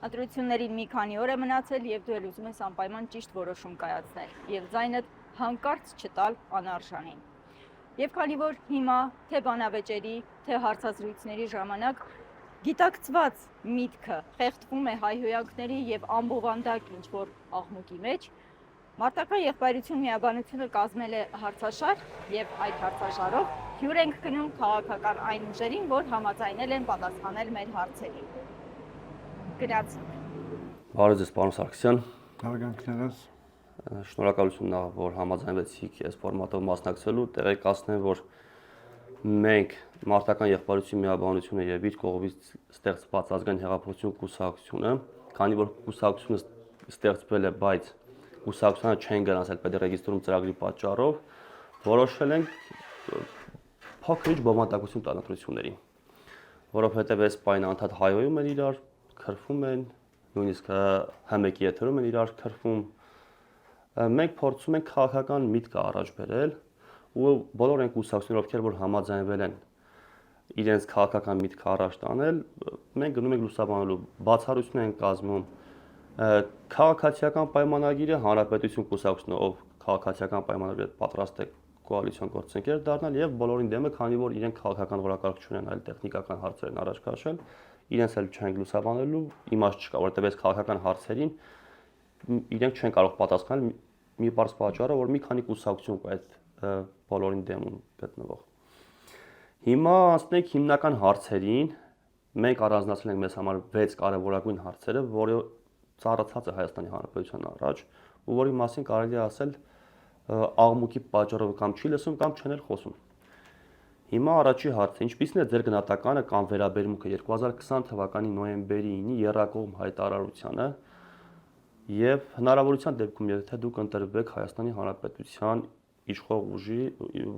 Ընտրություններին մի քանի օր է մնացել եւ դու ել ուզում ես անպայման ճիշտ որոշում կայացնել եւ ձայնդ հանկարծ չտալ անարժանին։ Եվ քանի որ հիմա թե բանավեճերի, թե հարցազրույցների ժամանակ գիտակցված միտքը խեղդվում է հայհոյանքների եւ ամբովանդակ ինչ-որ աղմուկի մեջ, Մարտական եղբայրություն միաբանությունը կազմել է հարցաշար եւ այդ հարցաշարով հյուր ենք գնում քաղաքական այն ուժերին, որ համաձայնել են պատասխանել մեր հարցերին։ Գնացինք։ Բարև ձեզ, պարոն Սարգսյան։ Հարգանքներս։ Շնորհակալություն նախ, որ համաձայնվեցիք այս ֆորմատով մասնակցելու, տեղեկացնեմ, որ մենք Մարտական եղբայրություն միաբանությունը եւ իր կողմից ստեղծված ազգային հեղափոխություն կուսակցությունը, քանի որ կուսակցությունը ստեղծվել է, բայց կուսակցությանը չեն գրանցել պետրեգիստրում ծրագրի պատճառով, որոշել ենք փոքրինչ բովանդակություն տալ ընտրություններին, որովհետև այս պայմանը անդադ հայոյում են իրար, քրվում են, նույնիսկ ՀՄԿ-ի եթերում են իրար քրվում։ Մենք փորձում ենք քաղաքական միտք առաջ բերել ու բոլոր այն կուսակցությունները, ովքեր որ համաձայնվել են իրենց քաղաքական միտքը առաջ տանել, մենք գնում ենք լուսաբանելու, բացառություն են կազմում քաղաքացիական պայմանագիրը հանրապետություն կուսակցությունը, ով քաղաքացիական պայմանագրի հետ պատրաստ է կոալիցիոն գործընկեր դառնալ եւ բոլորին դեմ է, քանի որ իրենք քաղաքական որակարգություն են, այլ տեխնիկական հարցեր են առաջ քաշել, իրենց էլ չենք լուսաբանելու, իմաստ չկա, որովհետեւ այս քաղաքական հարցերին իրենք չեն կարող պատասխանել մի բարձ պատճառով, որ մի քանի կուսակցություն կա այդ բոլորին դեմում գտնվող։ Հիմա անցնենք հիմնական հարցերին, մենք առանձնացրել ենք մեզ համար 6 կարևորագույն հարցերը, որը ծառացած է Հայաստանի Հանրապետության առաջ, ու որի մասին կարելի է ասել աղմուկի պատճառով կամ չի լսում կամ չեն էլ խոսում։ Հիմա առաջի հարցը, ինչպիսին է ձեր գնահատականը կամ վերաբերմունքը 2020 թվականի նոյեմբերի 9-ի եռակողմ հայտարարությանը եւ հնարավորության դեպքում, եթե դուք ընտրվեք Հայաստանի Հանրապետության իշխող ուժի,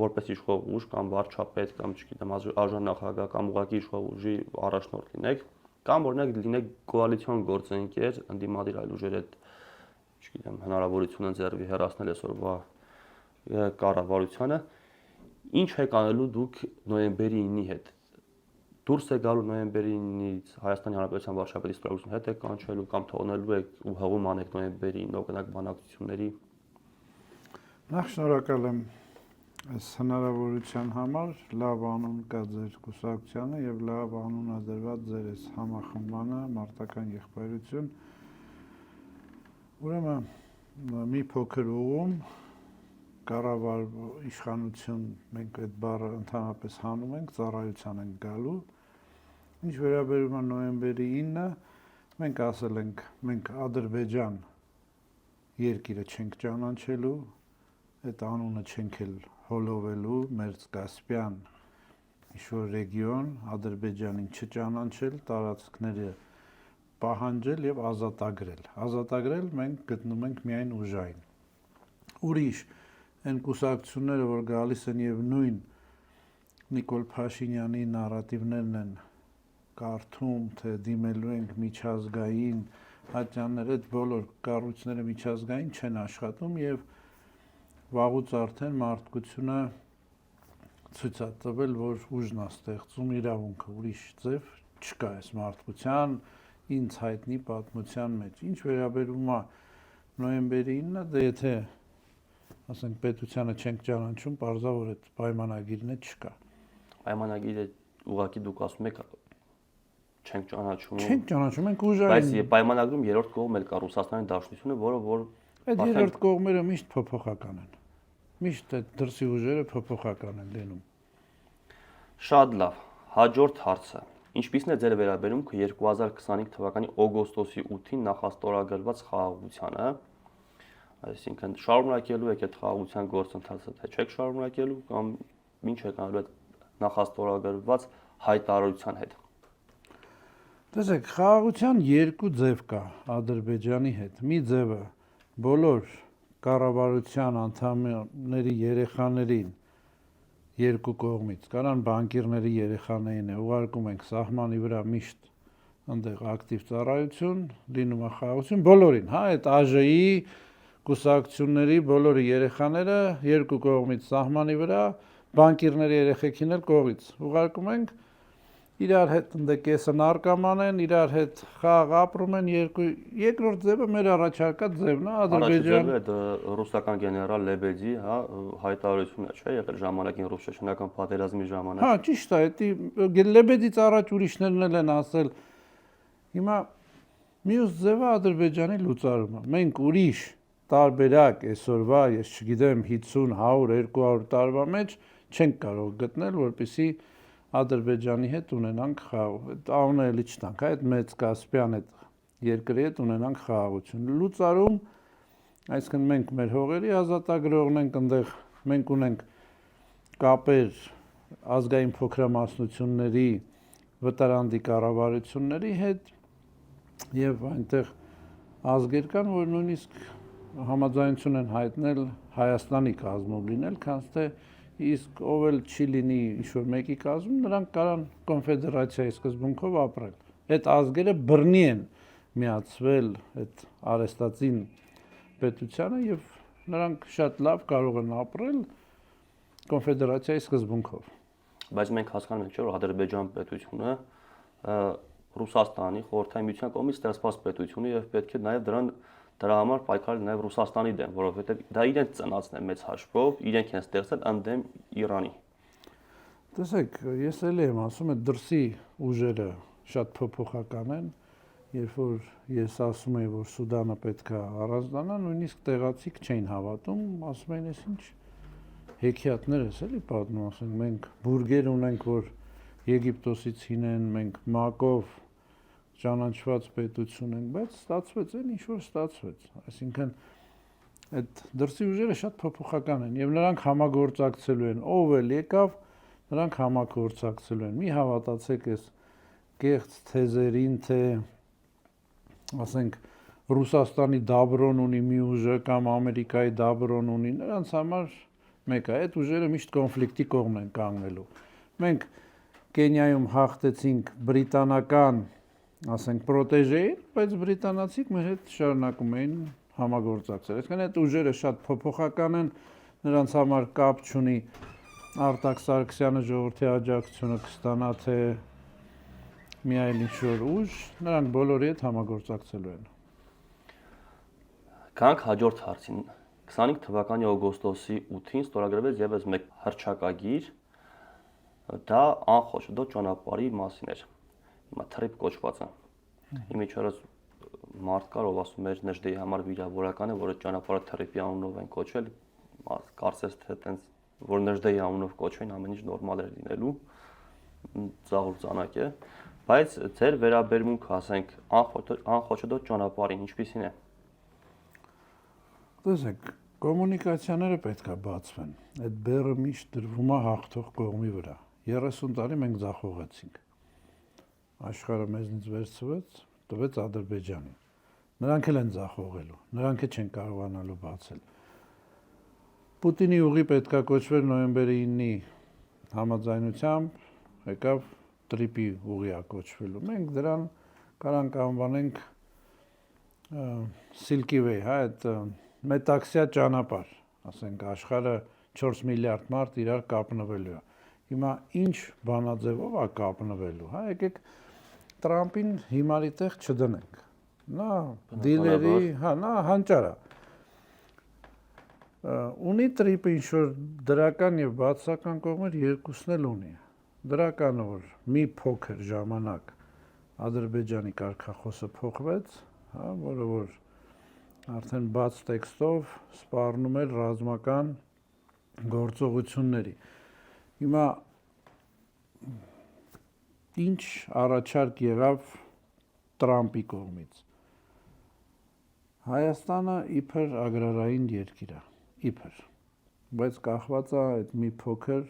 որպես իշխող ուժ կամ վարչապետ կամ չգիտեմ, արժանախագահ կամ ուղղակի իշխող ուժի առաջնորդ լինեք, կամ օրինակ լինեք կոալիցիոն գործընկեր, ընդդիմադիր այլ ուժերի հետ, չգիտեմ, հնարավորություն ընձեռվի հեռացնել այսօրվա կառավարությանը, ինչ եք անելու դուք նոյեմբերի 9-ի հետ։ Դուրս է գալու նոյեմբերի 9-ից Հայաստանի Հանրապետության վարչապետի ստորագրությունը հետ եք կանչելու կամ թողնելու եք ու հղում անեք նոյեմբերի 9-ով գնաք բանակցությունների։ Նախ շնորհակալ եմ այս հնարավորության համար, լավ անուն կա ձեր կուսակցությանը եւ լավ անուն ա դրված ձեր այս համախմբանը Մարտական եղբայրություն։ Ուրեմն մի փոքր ուղում կառավար իշխանություն, մենք այդ բառը ընդհանրապես հանում ենք, ծառայության ենք գալու։ Ինչ վերաբերում է նոյեմբերի 9-ը, մենք ասել ենք, մենք Ադրբեջան երկիրը չենք ճանաչելու, այդ անունը չենք էլ հոլովելու, Մերձկասպյան ինչ-որ ռեգիոն, Ադրբեջանին չճանաչել, տարածքները պահանջել եւ ազատագրել։ Ազատագրել մենք գտնում ենք միայն ուժային։ Ուրիշ այն կուսակցությունները, որ գալիս են եւ նույն Նիկոլ Փաշինյանի նարատիվներն են կարդում, թե դիմելու ենք միջազգային ատյաններ, այդ բոլոր կառույցները միջազգային չեն աշխատում եւ վաղուց արդեն մարդկությունը ցույց է տվել, որ ուժն է ստեղծում իրավունքը, ուրիշ ձև չկա այս մարդկության ինձ հայտնի պատմության մեջ։ Ինչ վերաբերում է նոյեմբերի 9-ը, դե եթե ասենք պետությանը չենք ճանաչում, պարզա որ այդ պայմանագիրն է չկա։ Պայմանագիրը ուղղակի դուք ասում եք չենք ճանաչում։ Չենք ճանաչում, ենք ուժային։ Բայց պայմանագրում երրորդ կողմ էլ կա Ռուսաստանի Դաշնությունը, որը այդ երրորդ կողմերը միշտ փոփոխական են։ Միշտ այդ դրսի ուժերը փոփոխական են լինում։ Շատ լավ։ Հաջորդ հարցը։ Ինչպիսին է ձեր վերաբերմունքը 2025 թվականի օգոստոսի 8-ին նախաստորագրված խաղաղությանը, այսինքն շարունակելու եք այդ խաղաղության գործընթացը, թե չեք շարունակելու կամ ինչ եք անելու այդ նախաստորագրված հայտարարության հետ։ Տեսեք, խաղաղության երկու ձև կա Ադրբեջանի հետ։ Մի ձևը բոլոր կառավարության անդամների երեխաներին երկու կողմից, կանան բանկիրների երեխաներին է, ուղարկում ենք սահմանի վրա միշտ այնտեղ ակտիվ ծառայություն, լինում է խաղաղություն բոլորին, հա, այդ ԱԺ-ի կուսակցությունների բոլորի երեխաները երկու կողմից սահմանի վրա, բանկիրների երեխեքին էլ կողից ուղարկում ենք, իրար հետ ընդ կեսը նարկաման են, իրար հետ խաղ ապրում են երկրորդ ձևը մեր առաջարկած ձևն է Ադրբեջան։ Առաջ ռուսական գեներալ Լեբեդի, հա, հայտարարությունն է, չէ՞, եղել ժամանակին ռուս-չեչենական պատերազմի ժամանակ։ Հա, ճիշտ է, դա Լեբեդից առաջ ուրիշներն էլ են ասել։ Հիմա մյուս ձևը Ադրբեջանի լուծարումը։ Մենք ուրիշ տարբերակ այսօրվա, ես չգիտեմ, 50, 100, 200 տարվա մեջ չենք կարող գտնել, որպեսզի Ադրբեջանի հետ ունենանք խաղաղ, այդ անունը էլի չտանք, այդ մեծ Կասպյան այդ երկրի հետ ունենանք խաղաղություն։ Լուծարում, այսինքն մենք մեր հողերի ազատագրողն ենք, այնտեղ մենք ունենք կապեր ազգային փոքրամասնությունների վտարանդի կառավարությունների հետ եւ այնտեղ ազգեր կան, որ նույնիսկ համաձայնություն են հայտնել Հայաստանի կազմում լինել, քանց թե իսկ ով էլ չի լինի ինչ-որ մեկի կազմում, նրանք կարան կոնֆեդերացիայի սկզբունքով ապրել։ Այդ ազգերը բռնի են միացվել այդ արեստածին պետությանը եւ նրանք շատ լավ կարող են ապրել կոնֆեդերացիայի սկզբունքով։ Բայց մենք հասկանում ենք, չէ՞, որ Ադրբեջան պետությունը Ռուսաստանի խորհրդային միության կողմից ստեղծված պետություն է եւ պետք է նաեւ դրա համար պայքարել նաեւ Ռուսաստանի դեմ, որովհետեւ դա իրենց ծնածն է մեծ հաշվով, իրենք են ստեղծել ընդդեմ Իրանի։ Տեսեք, ես էլի եմ ասում, այդ դրսի ուժերը շատ փոփոխական են, երբ որ ես ասում եմ, որ Սուդանը պետք է առանձնանա, նույնիսկ տեղացիք չէին հավատում, ասում էին, ինչ հեքիաթներ ես էլի պատմում, ասենք մենք բուրգեր ունենք, որ Եգիպտոսից հինեն, մենք մակով ճանաչված պետություն ենք, բայց ստացվեց այն ինչ որ ստացվեց, այսինքն այդ դրսի ուժերը շատ փոփոխական են եւ նրանք համագործակցելու են, ով էլ եկավ, նրանք համագործակցելու են։ Մի հավատացեք այս կեղծ թեզերին, թե ասենք Ռուսաստանի դաբրոն ունի մի ուժը կամ Ամերիկայի դաբրոն ունի, նրանց համար մեկ է, այդ ուժերը միշտ կոնֆլիկտի կողմն են կանգնելու։ Մենք Կենիայում հաղթեցինք բրիտանական, ասենք, պրոտեժեին, բայց բրիտանացիք մեր հետ շարունակում էին համագործակցել։ Այսինքն այդ ուժերը շատ փոփոխական են, նրանց համար կապ չունի Արտակ Սարգսյանը ժողովրդի աջակցությունը կստանա, թե միայն ինչ-որ ուժ, նրանք բոլորի հետ համագործակցելու են։ Գանք հաջորդ հարցին։ 25 թվականի օգոստոսի 8-ին ստորագրվեց եւս մեկ հռչակագիր, դա անխոչդոտ ճանապարհի մասին էր։ Հիմա թրիփ կոչված է։ Իմիջիայլոց մարդ կար, ով ասում էր Նեժդեի համար վիրավորական է, որ այդ ճանապարհը թրիփի անունով են կոչել, կարծես թե այտենց որ Նեժդեի անունով կոչվեն, ամեն ինչ նորմալ էր լինելու, ծաղուր ծանակ է, բայց ձեր վերաբերմունքը, ասենք, անխոչդոտ ճանապարհին ինչպիսին է։ Տեսեք, կոմունիկացիաները պետք է բացվեն։ Այդ բեռը միշտ դրվում է հաղթող կողմի վրա։ 30 տարի մենք ձախողեցինք։ Աշխարհը մեզնից վերցվեց, տվեց Ադրբեջանին։ Նրանք էլ են ձախողելու, նրանք էլ չեն կարողանալու բացել։ Պուտինի ուղի պետքա կոչվեր նոյեմբերի 9-ի համաձայնությամբ, եկավ տրիպի ուղի է կոչվելու։ Մենք դրան կարանք անվանենք Silky Way, հա, այդ մետաքսյա ճանապարհ, ասենք աշխարհը 4 միլիարդ մարդ իրար կապնվելու է։ Հիմա ինչ բանաձևով է կապնվելու, հա, եկեք Տրամպին հիմարի տեղ չդնենք։ Նա դիլերի, հա, նա հանճար է։ Ունի տրիպը ինչ-որ դրական եւ բացական կողմեր երկուսն էլ ունի։ Դրականը, որ մի փոքր ժամանակ Ադրբեջանի կարգախոսը փոխվեց, հա, որը որ արդեն բաց տեքստով սպառնում էր ռազմական գործողությունների։ Հիմա ինչ առաջարկ եղավ Տրամպի կողմից։ Հայաստանը իբր ագրարային երկիր է, իբր, բայց կախված է այդ մի փոքր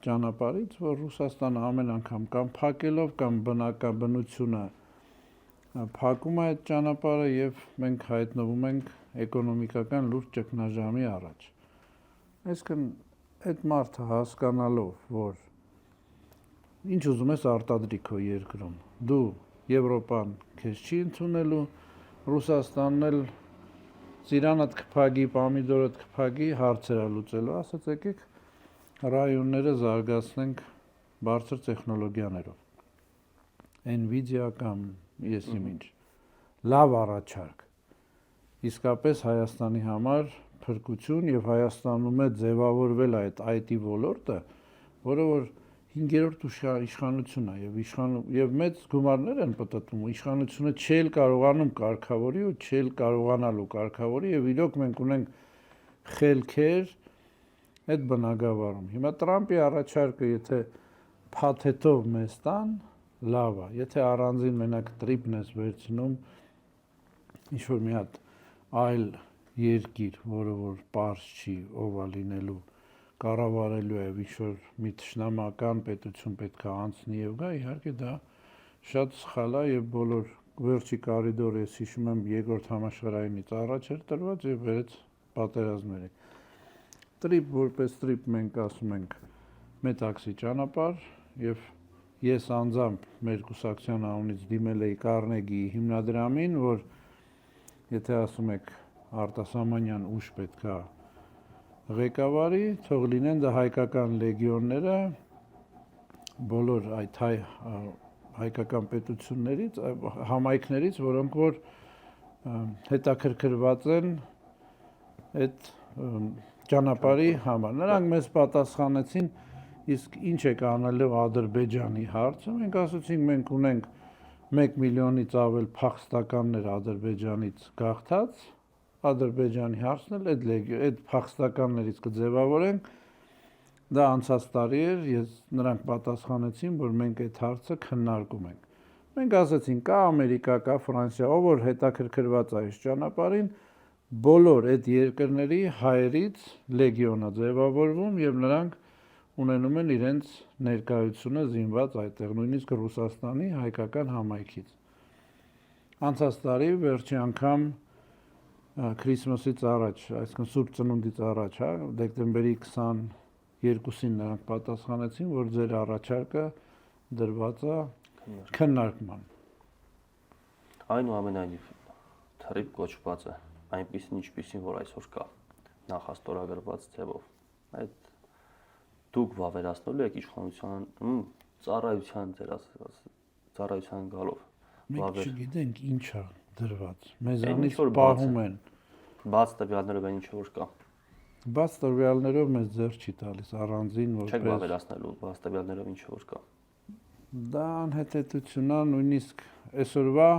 ճանապարհից, որ Ռուսաստանը ամեն անգամ կամ փակելով կամ բնական բնությունը փակում է այդ ճանապարհը եւ մենք հայտնվում ենք էկոնոմիկական լուրջ ճգնաժամի առաջ։ Այսինքն այդ մարդը հասկանալով, որ ինչ ուզում ես արտադրի քո երկրում, դու Եվրոպան քեզ չի ընդունելու, Ռուսաստանն էլ ծիրանդ կփագի, պամիդորդ կփագի, հարցերը լուծելու, ասած եկեք ռայոնները զարգացնենք բարձր տեխնոլոգիաներով։ Nvidia կամ եսիմ ինչ։ Լավ առաջարկ։ Իսկապես Հայաստանի համար փրկություն եւ Հայաստանում է ձևավորվել այդ IT ոլորտը, որը որ 5-րդ իշխանությունն է եւ մեծ գումարներ են պատտվում, իշխանությունը չէ կարողանում կարգավորի ու չէ կարողանալու կարգավորի եւ իրոք մենք ունենք խելքեր այդ բնագավառում։ Հիմա Տրամպի առաջարկը, եթե փաթեթով մեզ տան, լավ է, եթե առանձին մենակ տրիպն ես վերցնում ինչ որ մի հատ այլ երկիր, որը որ պարզ չի, ով է լինելու, կառավարելու է ինչ-որ մի թշնամական պետություն պետք է անցնի եւ գա, իհարկե դա շատ սխալ է եւ բոլոր վերջի կորիդորը ես հիշում եմ երկրորդ համաշխարհայինից առաջ էր տրված եւ վերեց պատերազմների։ Տրիպ որպես տրիպ մենք ասում ենք մետաքսի ճանապարհ եւ ես անձամբ մեր կուսակցության անունից դիմել էի Կարնեգիի հիմնադրամին, որ եթե ասում եք արտասահմանյան ուժ պետք է ղեկավարի, թող լինեն դա հայկական լեգիոնները, բոլոր այդ հայկական պետություններից, համայնքներից, որոնք որ հետաքրքրված են այդ ճանապարհի համար։ Նրանք մեզ պատասխանեցին, իսկ ինչ եք անելու Ադրբեջանի հարցը, մենք ասացինք մենք ունենք 1 միլիոնից ավել փախստականներ Ադրբեջանից գաղթած, Ադրբեջանի հարցն էլ այդ փախստականներից կձևավորենք, դա անցած տարի էր, նրանք պատասխանեցին, որ մենք այդ հարցը քննարկում ենք։ Մենք ասացինք կա Ամերիկա, կա Ֆրանսիա, ով որ հետաքրքրված է այս ճանապարհին, բոլոր այդ երկրների հայերից լեգիոնը ձևավորվում եւ նրանք ունենում են իրենց ներկայությունը զինված այդտեղ, նույնիսկ Ռուսաստանի հայկական համայնքից։ Անցած տարի վերջի անգամ Քրիսմասից առաջ, այսինքն Սուրբ Ծնունդից առաջ, դեկտեմբերի 22-ին նրանք պատասխանեցին, որ ձեր առաջարկը դրված է քննարկման։ Այնուամենայնիվ թրիպ կոչված է այնպիսին ինչպիսին որ այսօր կա նախաստորագրված ձևով։ Այդ դուք վավերացնելու եք իշխանության ծառայության գալով։ Մենք չգիտենք ինչ է դրված։ Մեզանից պահում են։ Բաց տվյալներով այն ինչ որ կա։ Բաց տվյալներով մեզ ձեռ չի տալիս առանձին որպես։ Չեք վավերացնելու բաց տվյալներով ինչ որ կա։ Դա անհետեցությունն է, նույնիսկ այսօրվա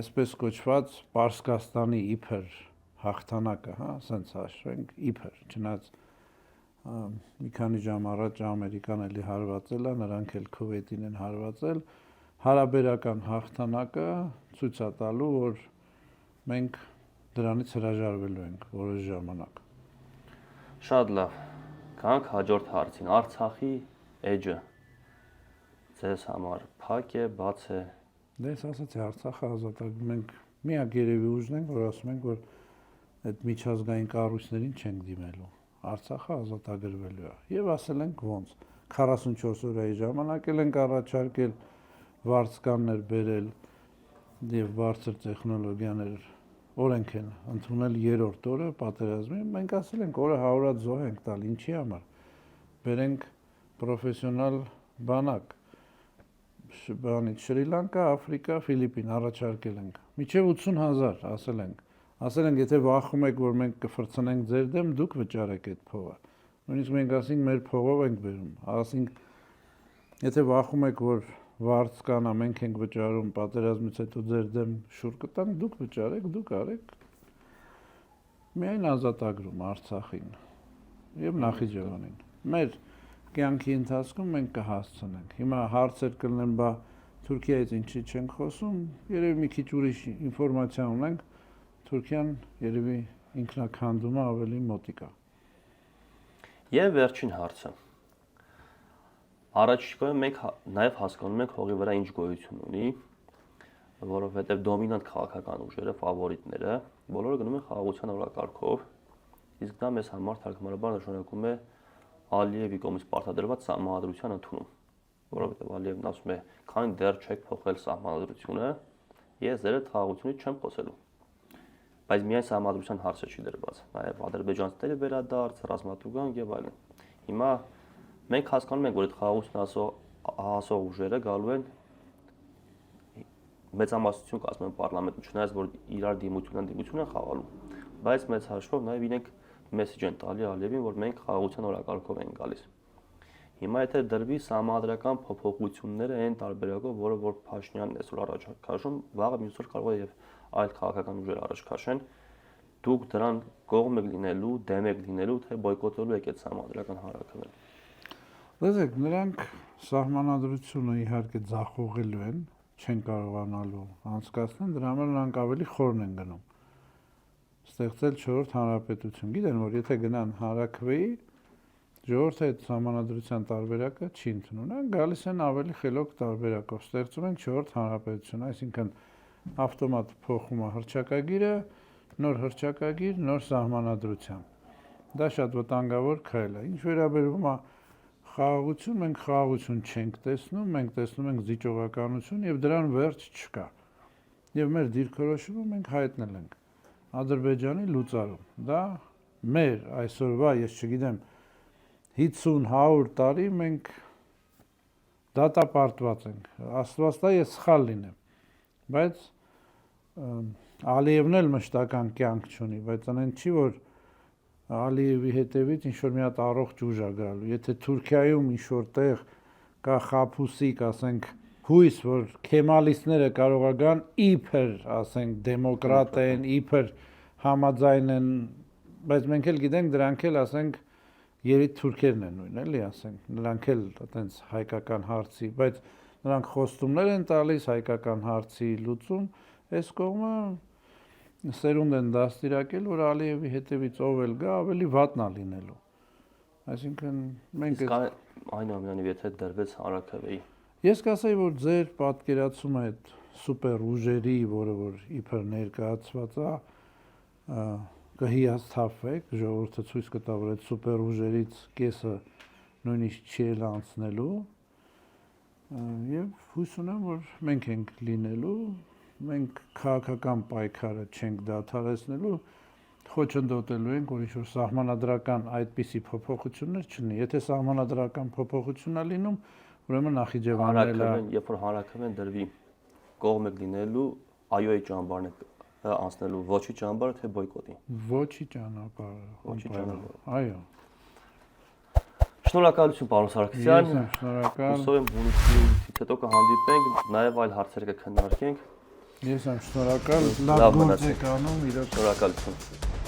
այսպես կոչված Պարսկաստանի իբր հաղթանակը, հա, ասենց հաշվենք, իբր, չնայած մի քանի ժամ առաջ Ամերիկան էլի հարվածել է, նրանք էլ Քուվեյթին են հարվածել, հարաբերական հաղթանակը ցույց է տալու, որ մենք դրանից հրաժարվելու ենք որոշ ժամանակ։ Շատ լավ։ Գանք հաջորդ հարցին։ Արցախի էջը ձեզ համար փակ է, բաց է։ Դե ես ասացի Արցախը ազատագրել մենք միակ երևի ուժն ենք, որ ասում ենք, որ այդ միջազգային կառույցներին չենք դիմելու։ Արցախը ազատագրվելու է։ Եվ ասել ենք ոնց 44 օրայի ժամանակ ենք առաջարկել վարձկաններ բերել եւ բարձր տեխնոլոգիաներ օրենք են ընդունել երրորդ օրը պատերազմի, մենք ասել ենք օրը 100-ած զոհ ենք տալ, ինչի համար։ Բերենք պրոֆեսիոնալ բանակ բանից Շրի Լանկա, Աֆրիկա, Ֆիլիպին առաջարկել ենք։ Մինչև 80,000 ասել ենք, եթե վախում եք, որ մենք կֆրցնենք ձեր դեմ, դուք վճարեք այդ փողը։ Նույնիսկ մենք ասենք մեր փողով ենք բերում, ասենք եթե վախում եք, որ վարձ կանա, մենք ենք վճարում, պատերազմից հետո ձեր դեմ շուռ կտանք, դուք վճարեք, դուք արեք։ Միայն ազատագրում Արցախին եւ Նախիջևանին։ Մեր կյանքի ընթացքում մենք կհասցնենք։ Հիմա հարցեր կլինեն, բա Թուրքիայից ինչի չենք խոսում, երևի մի քիչ ուրիշ ինֆորմացիա ունենք, Թուրքիան երևի ինքնականդումը ավելի մոտիկ է։ Եվ վերջին հարցը։ Առաջիկայում մենք նաև հասկանում ենք հողի վրա ինչ գոյություն ունի, որովհետև դոմինանտ քաղաքական ուժերը, ֆավորիտները, բոլորը գնում են խաղաղության օրակարգով, իսկ դա մեզ համար թարգմանաբար նշանակում է Ալիևի կողմից պարտադրված սահմանադրության ընդունում, որովհետև Ալիևն ասում է, քանի դեռ չեք փոխել սահմանադրությունը, ես ձեր խաղաղությունից չեմ խոսելու։ Բայց միայն սահմանադրության հարցը չի դրված, նաև ադրբեջանցիների վերադարձ, ռազմատուգան եւ այլն։ Հիմա Մենք հասկանում ենք, որ այդ խաղաղություն հասող ուժերը գալու են մեծամասնություն կազմում են պարլամենտում, չնայած որ իրար դիմություն են խաղալու, բայց մեծ հաշվով նաև իրենք մեսեջ են տալի Ալիևին, որ մենք խաղաղության օրակարգով ենք գալիս։ Հիմա եթե դրվի սահմանադրական փոփոխությունները այն տարբերակով, որը որ Փաշինյանն է այսօր առաջ քաշում, վաղը մյուս օր կարող է եւ այլ քաղաքական ուժեր առաջ քաշեն, դուք դրան կողմ եք լինելու, դեմ եք լինելու, թե բոյկոտելու եք այդ սահմանադրական հարաբերակները։ Լսեք, նրանք սահմանադրությունը իհարկե ձախողելու են, չեն կարողանալու անցկացնել, դրա համար նրանք ավելի խորն են գնում։ Ստեղծել 4-րդ հանրապետություն։ Գիտեն, որ եթե գնան հանրաքվեի, ժողովուրդը այդ սահմանադրության տարբերակը չի ընդունում, նրանք գալիս են ավելի խելոք տարբերակով, ստեղծում են 4-րդ հանրապետություն, այսինքն ավտոմատ փոխում է հռչակագիրը, նոր հռչակագիր, նոր սահմանադրության։ Դա շատ վտանգավոր քայլ է։ Ինչ վերաբերում է խաղաղություն, մենք խաղաղություն չենք տեսնում, մենք տեսնում ենք զիջողականություն եւ դրան վերջ չկա։ Եվ մեր դիրքորոշումը մենք հայտնել ենք Ադրբեջանի լուծարում։ Դա մեր այսօրվա, ես չգիտեմ, 50-100 տարի մենք դատապարտված ենք։ Աստված տա ես սխալ լինեմ, բայց Ալիևն էլ մշտական կյանք չունի, բայց անեն չի որ Ալիևի հետևից ինչ որ մի հատ առողջ ուժ է գալու։ Եթե Թուրքիայում ինչ որ տեղ կա խաբուսիկ, ասենք, հույս, որ քեմալիստները կարող է գան իբր, ասենք, դեմոկրատ են, իբր համաձայն են, բայց մենք էլ գիտենք դրանք էլ, ասենք, երիտ թուրքերն են նույն, էլի, ասենք, նրանք էլ այտենց հայկական հարցի, բայց նրանք խոստումներ են տալիս հայկական հարցի լուծում, այս կողմը սերունդ են դաստիարակել, որ Ալիևի հետևից ով էլ գա, ավելի վատնա լինելու։ Այսինքն մենք այնուամենայնիվ եթե դրվեց հանրաքվեի։ Ես կասեի, որ ձեր պատկերացումը այդ սուպեր ուժերի, որը որ իբր ներկայացված է, կհիասթափվեք, ժողովուրդը ցույց կտա, որ այդ սուպեր ուժերից կեսը նույնիսկ չի էլ անցնելու, եւ հույս ունեմ, որ մենք ենք լինելու, մենք քաղաքական պայքարը չենք դադարեցնելու, խոչընդոտելու ենք, որ ինչ-որ սահմանադրական այդպիսի փոփոխություններ չլինի։ Եթե սահմանադրական փոփոխություն է լինում, ուրեմն Նախիջևանն է, երբ որ հանրաքվեն դրվի կողմ եք լինելու, այոյի ճամբարն եք անցնելու, ոչի ճամբարը, թե բոյկոտի։ Ոչի ճանապարհը։ Այո։ Շնորհակալություն, պարոն Սարգսյան։ Շնորհակալ։ Հուսով եմ հունիսից հետո կհանդիպենք, նաև այլ հարցեր կքննարկենք։ Ես եմ շնորհակալ, լավ գործ եք անում, իրոք։ Շնորհակալություն։